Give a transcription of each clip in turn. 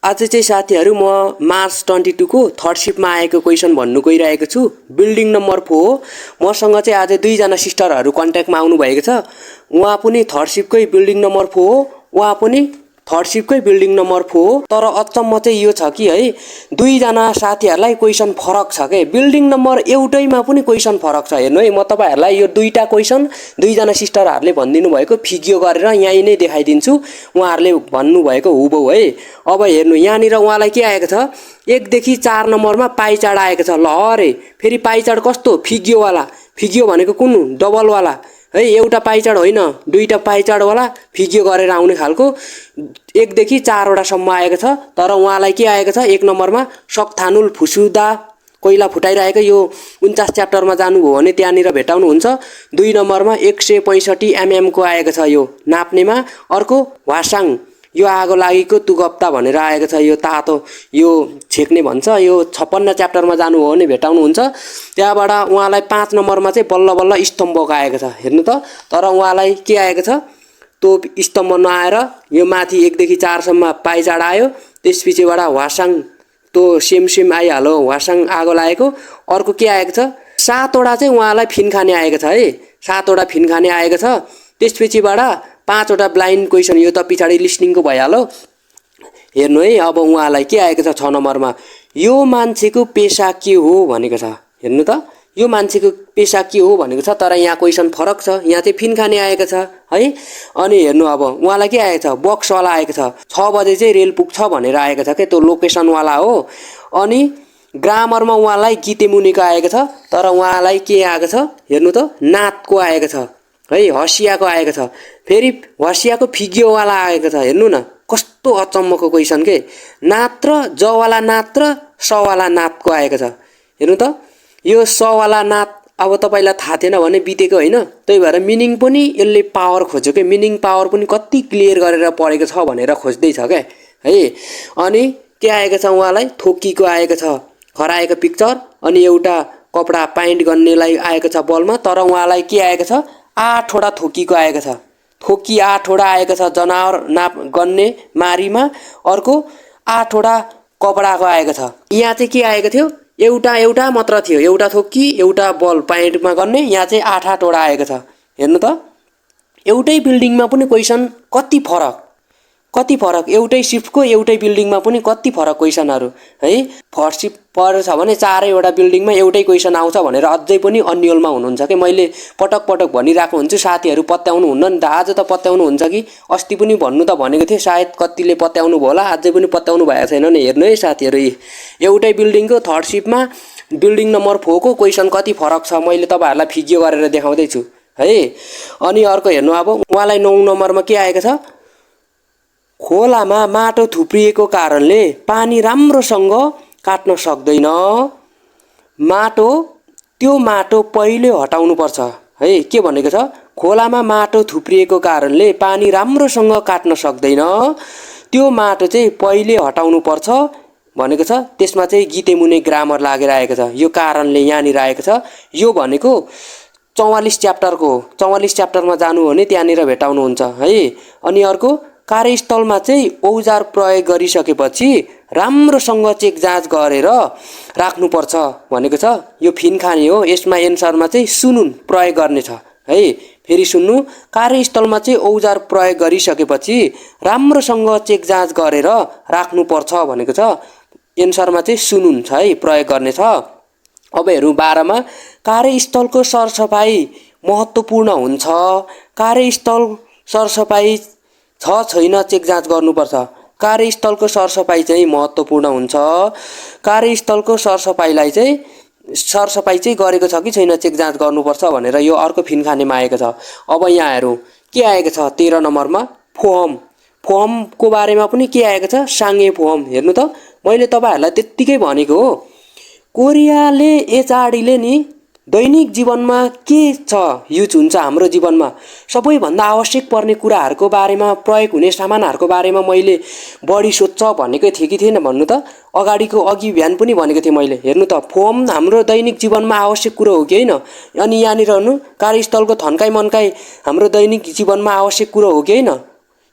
आज चाहिँ साथीहरू म मार्च 22 को थर्ड शिफ्टमा आएको क्वेसन भन्नु गइरहेको छु। बिल्डिङ नम्बर 4 मसँग चाहिँ आज दुईजना सिस्टरहरू कन्ट्याक्टमा आउनु भएको छ। उहाँ पनि थर्ड शिफ्टकै बिल्डिङ नम्बर 4 हो, उहाँ पनि थर्ड शिफ्टकै बिल्डिङ नम्बर 4 हो। तर अचम्म चाहिँ यो छ कि है दुईजना साथीहरूलाई क्वेसन फरक छ के। बिल्डिङ नम्बर एउटैमा पनि क्वेसन फरक छ। हेर्नु है, म तपाईहरुलाई यो दुईटा क्वेसन दुईजना सिस्टरहरूले भनिदिनु भएको फिगियो गरेर यहीँ नै देखाइदिन्छु। उहाँहरूले भन्नुभएको हुबहु है। अब हेर्नु, यहाँनिर उहाँलाई के आएको छ, 1 देखि 4 नम्बरमा पाइ चार्ट आएको छ। ल अरे फेरि पाइ चार्ट कस्तो, फिगियोवाला। फिगियो भनेको कुन, डबलवाला है, एउटा पाइ चार्ट होइन, दुईटा पाइ चार्टवाला फिगियो गरेर आउने खालको 1 देखि 4 वटासम्म आएको छ। तर उहाँलाई के आएको छ, 1 नम्बरमा सक्थानुल फुसुदा कोइला फुटाइरहेको, यो 49 च्याप्टरमा जानुभयो भने त्यहाँनिर भेटाउनुहुन्छ। 2 नम्बरमा 165 mm को आएको छ यो नाप्नेमा। अर्को वासाङ, यो आगो लागेको तुगप्ता भनेर आएको छ, यो तातो यो छेक्ने भन्छ। यो 56 च्याप्टरमा जानुभयो भने भेटाउनुहुन्छ। त्यहाँबाट उहाँलाई 5 नम्बरमा चाहिँ बल्ल बल्ल स्तम्भको आएको छ। हेर्नु त, तर उहाँलाई के आएको छ, तोप स्तम्भ नआएर यो माथि 1 देखि 4 सम्म पाइ चार्ट आयो। त्यसपछिबाट वासाङ तो सेम आइहाल्यो, वासाङ आगो लागेको। अर्को के आएको छ, 7 वटा चाहिँ उहाँलाई फिनखाने आएको छ है, 7 वटा फिनखाने आएको छ। त्यसपछिबाट 5 वटा ब्लाइन्ड क्वेसन, यो त पछाडि लिस्निङको भइहाल्यो। हेर्नु है, अब उहाँलाई के आएको छ 6 नम्बरमा, यो मान्छेको पेसा के हो भनेको छ। हेर्नु त, यो मान्छेको पेसा के हो भनेको छ। तर यहाँ क्वेसन फरक छ, यहाँ चाहिँ फिनखाने आएको छ है। अनि हेर्नु, अब उहाँलाई के आएको छ, बक्सवाला आएको छ। 6 बजे चाहिँ रेल पुग्छ भनेर आएको छ के, त्यो लोकेसनवाला हो। अनि ग्रामरमा उहाँलाई गीते मुनिको आएको छ। तर उहाँलाई के आएको छ, हेर्नु त, नातको आएको छ है, हसियाको आएको छ। फेरि हसियाको फिगियोवाला आएको छ। हेर्नु न, कस्तो अचम्मको क्वेसन के। नात र जवाला नात र सवाला नातको आएको छ। हेर्नु त, यो सवाला नात अब तपाईलाई थाहा थिएन भने बितेको होइन। त्यही भएर मिनिङ पनि यसले पावर खोज्यो के, मिनिङ पावर पनि कति क्लियर गरेर पढेको छ भनेर खोज्दै छ क्या है। अनि के आएको छ, उहाँलाई थोकीको आएको छ, खराएको पिक्चर। अनि एउटा कपडा पाइन्ट गर्नेलाई आएको छ बलमा। तर उहाँलाई के आएको छ, 8 वटा थोकीको आएको छ। थोकी 8 वटा आएको छ जनावर नाप गन्ने मारीमा। अर्को 8 वटा कपडाको आएको छ। यहाँ चाहिँ के आएको थियो, एउटा मात्र थियो, एउटा थोकी एउटा बल पाइन्टमा गर्ने। यहाँ चाहिँ 8 वटा आएको छ। हेर्नु त, एउटै बिल्डिङमा पनि क्वेसन कति फरक, एउटै शिफ्टको एउटै बिल्डिङमा पनि कति फरक क्वेसनहरू है। फर्स्ट शिफ्ट परेछ भने 4 वटा बिल्डिङमा एउटै क्वेसन आउँछ भनेर अझै पनि अन्यलमा हुनुहुन्छ कि। मैले पटक भनिरहेको हुन्छु, साथीहरू पत्याउनु हुन्न नि त। आज त पत्याउनु हुन्छ कि अस्ति पनि भन्नु त भनेको थिएँ, सायद कतिले पत्याउनु भयो होला, अझै पनि पत्याउनु भएको छैन नि। हेर्नु है साथीहरू, एउटै बिल्डिङको थर्ड शिफ्टमा बिल्डिङ नम्बर 4 को क्वेसन कति फरक छ मैले तपाईँहरूलाई फिगियो गरेर देखाउँदैछु है। अनि अर्को हेर्नु, अब उहाँलाई 9 नम्बरमा के आएको छ, खोलामा माटो थुप्रिएको कारणले पानी राम्रोसँग काट्न सक्दैन। त्यो माटो पहिले हटाउनु पर्छ है। के भनेको छ, खोलामा माटो थुप्रिएको कारणले पानी राम्रोसँग काट्न सक्दैन, त्यो माटो चाहिँ पहिले हटाउनु पर्छ भनेको छ। त्यसमा चाहिँ गीते मुनि ग्रामर लागेर आएको छ। यो कारणले यहाँनिर आएको छ। यो भनेको 44 च्याप्टरको, 44 च्याप्टरमा जानु हो भने त्यहाँनिर भेटाउनुहुन्छ है। अनि अर्को, कार्यस्थलमा चाहिँ औजार प्रयोग गरिसकेपछि राम्रोसँग चेक जाँच गरेर राख्नुपर्छ भनेको छ। यो फिनखाने हो। यसमा एन्सरमा चाहिँ सुनुन प्रयोग गर्ने छ है। फेरि सुन्नु, कार्यस्थलमा चाहिँ औजार प्रयोग गरिसकेपछि राम्रोसँग चेक जाँच गरेर राख्नुपर्छ भनेको छ। एन्सरमा चाहिँ सुनुन छ है, प्रयोग गर्ने छ। अब हेरौँ 12 मा, कार्यस्थलको सरसफाइ महत्त्वपूर्ण हुन्छ। कार्यस्थल सरसफाइ छैन चेक जाँच गर्नुपर्छ। कार्यस्थलको सरसफाइ चाहिँ महत्त्वपूर्ण हुन्छ। कार्यस्थलको सरसफाइ चाहिँ गरेको छ कि छैन चेक जाँच गर्नुपर्छ भनेर यो अर्को फिनखानेमा आएको छ। अब यहाँ हेरौँ के आएको छ 13 नम्बरमा, फोहमको बारेमा पनि के आएको छ, साङ्गे फोहम। हेर्नु त, मैले तपाईँहरूलाई त्यत्तिकै भनेको हो। कोरियाले एचआरडीले नि दैनिक जीवनमा के छ युज हुन्छ हाम्रो जीवनमा, सबैभन्दा आवश्यक पर्ने कुराहरूको बारेमा, प्रयोग हुने सामानहरूको बारेमा मैले बढी सोध्छ भनेको थिएँ कि थिएन भन्नु त। अघि बिहान पनि भनेको थिएँ मैले। हेर्नु त, फोम हाम्रो दैनिक जीवनमा आवश्यक कुरो हो कि होइन। अनि यहाँनिर हेर्नु, कार्यस्थलको थन्काइ मनकाइ हाम्रो दैनिक जीवनमा आवश्यक कुरो हो कि होइन।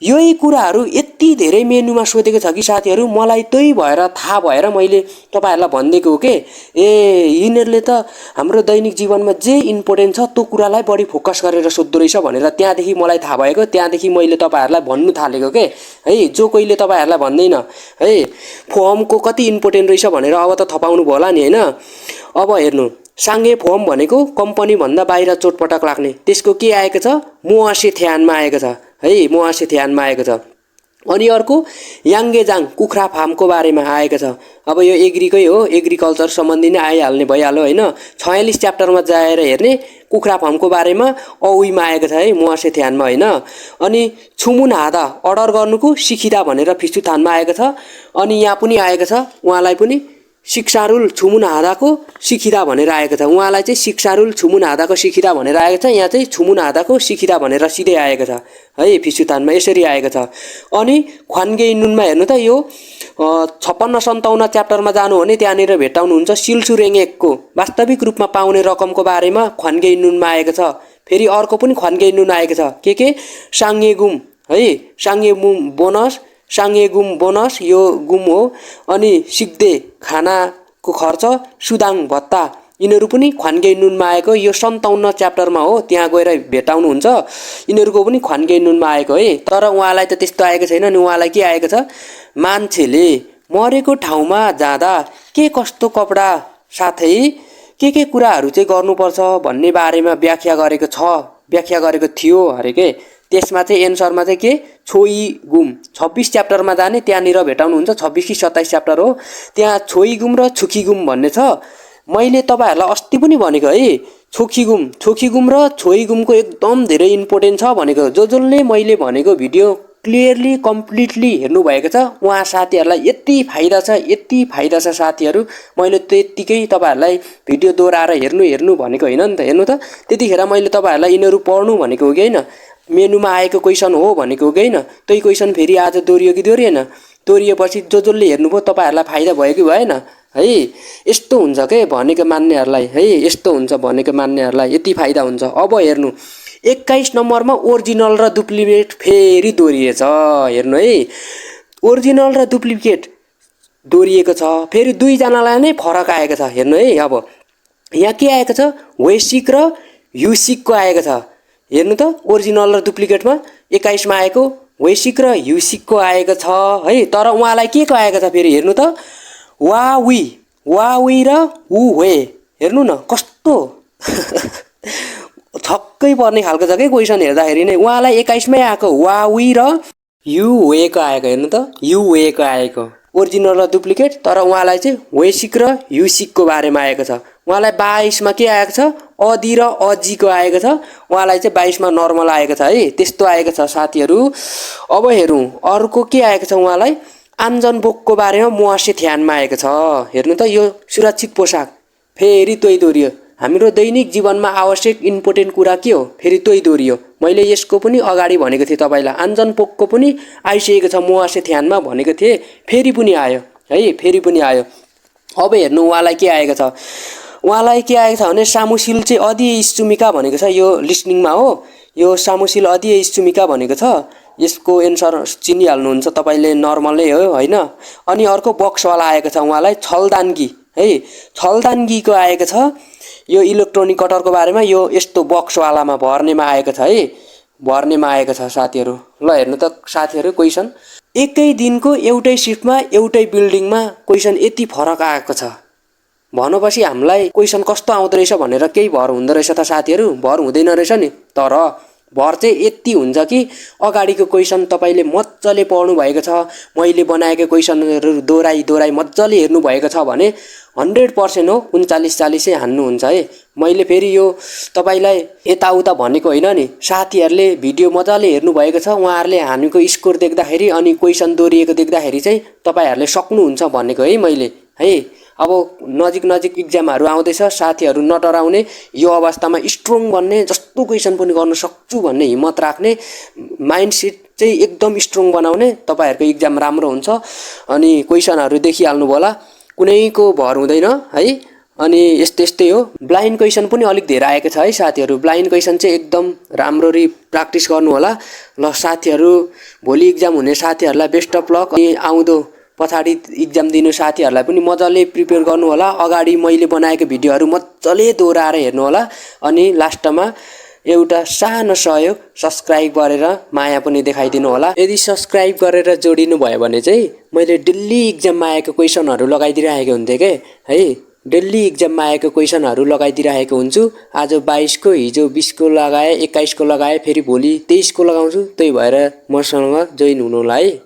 यही कुराहरू यति धेरै मेनुमा सोधेको छ कि साथीहरू मलाई त्यही भएर थाहा भएर मैले तपाईहरुलाई भनिदिएको हो के ए यिनीहरूले त हाम्रो दैनिक जीवनमा जे इम्पोर्टेन्ट छ त्यो कुरालाई बढी फोकस गरेर सोध्दो रहेछ भनेर त्यहाँदेखि मलाई थाहा भएको त्यहाँदेखि मैले तपाईहरुलाई भन्नु थालेको के है जो कोहीले तपाईहरुलाई भन्दैन है फर्मको कति इम्पोर्टेन्ट रहेछ भनेर अब त थपाउनु भयो होला नि हैन अब हेर्नु सांगे फर्म भनेको कम्पनी भन्दा बाहिर चोटपटक लाग्ने त्यसको के आएको छ मुआसे थ्यानमा आएको छ है मुआसे थ्यानमा आएको छ अनि अर्को याङ्गेजाङ कुखुरा फार्मको बारेमा आएको छ अब यो एग्रीकै हो एग्रिकल्चर सम्बन्धी नै आइहाल्ने भइहाल्यो हैन 46 च्याप्टरमा जाएर हेर्ने कुखुरा फार्मको बारेमा औइमा आएको छ है मुआसे थ्यानमा हैन अनि छुमुन हादा अर्डर गर्नुको सिकिदा भनेर फिसुथानमा आएको छ अनि यहाँ पनि आएको छ उहाँलाई पनि शिक्षारुल छुमुन हादाको सिकिदा भनेर आएको छ उहाँलाई चाहिँ शिक्षारुल छुमुन हादाको सिकिदा भनेर आएको छ यहाँ चाहिँ छुमुन हादाको सिकिदा भनेर सिधै आएको छ है फिसुतानमा यसरी आएको छ अनि ख्वान्गे नुनमा हेर्नु त यो 56-57 च्याप्टरमा जानु भने त्यहाँनिर भेटाउनुहुन्छ सिलसुरेङेकको वास्तविक रूपमा पाउने रकमको बारेमा ख्वान्गे नुनमा आएको छ फेरि अर्को पनि ख्वान्गे नुन आएको छ के साङ्गेगुम है साङ्गेगुम बोनस साङ्गेगुम बोनस यो गुम हो अनि सिक्दे खानाको खर्च सुदाङ भत्ता यिनीहरू पनि ख्वान्गे नुनमा आएको यो 57 च्याप्टरमा हो त्यहाँ गएर भेटाउनुहुन्छ यिनीहरूको पनि ख्वान्गे नुनमा आएको है तर उहाँलाई त त्यस्तो आएको छैन नि उहाँलाई के आएको छ मान्छेले मरेको ठाउँमा जाँदा के कस्तो कपडा साथै के कुराहरू चाहिँ गर्नुपर्छ भन्ने बारेमा व्याख्या गरेको थियो अरे के त्यसमा चाहिँ एन्सरमा चाहिँ के छोई गुम 26 च्याप्टरमा जाने त्यहाँनिर भेटाउनुहुन्छ 26 कि 27 च्याप्टर हो त्यहाँ छोई गुम र छुकी गुम भन्ने छ मैले तपाईहरुलाई अस्ति पनि भनेको है छोकी गुम र छोई गुमको एकदम धेरै इम्पोर्टेन्ट छ भनेको जसले मैले भनेको भिडियो क्लियरली कम्प्लिटली हेर्नु भएको छ उहाँ साथीहरुलाई यति फाइदा छ साथीहरु मैले त्यतिकै तपाईहरुलाई भिडियो दोहोऱ्याएर हेर्नु भनेको हैन नि त हेर्नु त त्यतिखेर मैले तपाईहरुलाई यिनीहरु पढ्नु भनेको हो कि हैन मेनुमा आएको क्वेशन हो भनेको हो कि हैन त्यही क्वेशन फेरि आज दोहोरियो कि दोहोरिएन दोहोरिएपछि जसले हेर्नुभयो तपाईहरुलाई फाइदा भयो कि भएन है यस्तो हुन्छ के भनेको मान्नेहरुलाई है यस्तो हुन्छ भनेको मान्नेहरुलाई यति फाइदा हुन्छ अब हेर्नु 21 नम्बरमा ओरिजिनल र डुप्लिकेट फेरि दोहोरिएछ हेर्नु है ओरिजिनल र डुप्लिकेट दोहोरिएको छ फेरि दुई जनालाई नै फरक आएको छ हेर्नु है अब यहाँ के आएको छ वेसिक र युसिकको आएको छ हेर्नु त ओरिजिनल र डुप्लिकेटमा 21 मा आएको वेसिक र युसिकको आएको छ है तर उहाँलाई के को आएको छ फेरि हेर्नु त वावी र उवे हेर्नु न कस्तो छक्कै पर्ने खालको छ के क्वेशन हेर्दाखेरि नै उहाँलाई 21 मै आएको वावी र युवे को आएको हेर्नु त युवे को आएको ओरिजिनल र डुप्लिकेट तर उहाँलाई चाहिँ वेसिक र युसिक को बारेमा आएको छ उहाँलाई 22 मा के आएको छ अदि र अजी को आएको छ उहाँलाई चाहिँ 22 मा नर्मल आएको छ है त्यस्तो आएको छ साथीहरु अब हेरौं अर्को के आएको छ उहाँलाई आन्जन बोकको बारेमा मुआसे ध्यानमा आएको छ हेर्नु त यो सुरक्षित पोशाक फेरि त्यै दोहोरियो हाम्रो दैनिक जीवनमा आवश्यक इम्पोर्टेन्ट कुरा के हो फेरि त्यै दोहोरियो मैले यसको पनि अगाडि भनेको थिए तपाईलाई आन्जन पोकको पनि आइसकेको छ मुआसे ध्यानमा भनेको थिए फेरि पनि आयो है फेरि पनि आयो अब हेर्नु उहाँलाई के आएको छ उहाँलाई के आएको छ भने सामुसिल चाहिँ अधि इष्टुमिका भनेको छ यो लिसनिङमा हो यो सामुसिल अधि इष्टुमिका भनेको छ यसको एन्सर चिनिहाल्नुहुन्छ तपाईले नर्मलै हो हैन अनि अर्को बक्सवाला आएको छ उहाँलाई छलदानगी है छलदानगीको आएको छ यो इलेक्ट्रोनिक कटरको बारेमा यो यस्तो बक्सवालामा भर्नेमा आएको छ है भर्नेमा आएको छ साथीहरु ल हेर्नु त साथीहरु क्वेशन एकै दिनको एउटै शिफ्टमा एउटै बिल्डिङमा क्वेशन यति फरक आएको छ भनेपछि हामीलाई क्वेशन कस्तो आउँदै रहेछ भनेर केही भर हुँदै रहेछ त साथीहरु भर हुँदैन रहेछ नि तर भर चाहिँ यति हुन्छ कि अगाडिको क्वेशन तपाईले मज्जाले पढ्नु भएको छ मैले बनाएको क्वेशनहरु दोहोराई मज्जाले हेर्नु भएको छ भने 100% हो 39-40 चाहिँ हान्नु हुन्छ है मैले फेरि यो तपाईलाई यताउता भनेको हैन नि साथीहरुले भिडियो मज्जाले हेर्नु भएको छ उहाँहरुले हानेको स्कोर देख्दाखेरि अनि क्वेशन दोहोरिएको देख्दाखेरि चाहिँ तपाईहरुले सक्नुहुन्छ भनेको है मैले है अब नजिक एक्जामहरु आउँदैछ साथीहरु नडराउने यो अवस्थामा स्ट्रङ बन्ने जस्तो क्वेशन पनि गर्न सक्छु भन्ने हिम्मत राख्ने माइन्डसेट चाहिँ एकदम स्ट्रङ बनाउने तपाईहरुको एक्जाम राम्रो हुन्छ अनि क्वेशनहरु देखिहाल्नु होला कुनैको भर हुँदैन है अनि यस्तै हो। ब्लाइन्ड क्वेसन पनि अलिक धेरै आएको छ है साथीहरू। ब्लाइन्ड क्वेसन चाहिँ एकदम राम्ररी प्र्याक्टिस गर्नु होला ल साथीहरू। भोलि इक्जाम हुने साथीहरूलाई बेस्ट अफ लक। अनि आउँदो पछाडि इक्जाम दिनु साथीहरूलाई पनि मजाले प्रिपेयर गर्नु होला। अगाडि मैले बनाएको भिडियोहरू मजाले दोहोऱ्याएर हेर्नु होला। अनि लास्टमा एउटा सानो सहयोग सब्सक्राइब गरेर माया पनि देखाइदिनु होला। यदि सब्सक्राइब गरेर जोडिनु भयो भने चाहिँ मैले डेली इक्जाममा आएको क्वेसनहरू लगाइदिइरहेको हुन्थेँ के है। डेली इक्जाममा आएको क्वेसनहरू लगाइदिइरहेको हुन्छु। आज 22 को, हिजो 20 को लगाएँ, 21 को लगाएँ, फेरि भोलि 23 को लगाउँछु। त्यही भएर मसँग जोइन हुनु होला है।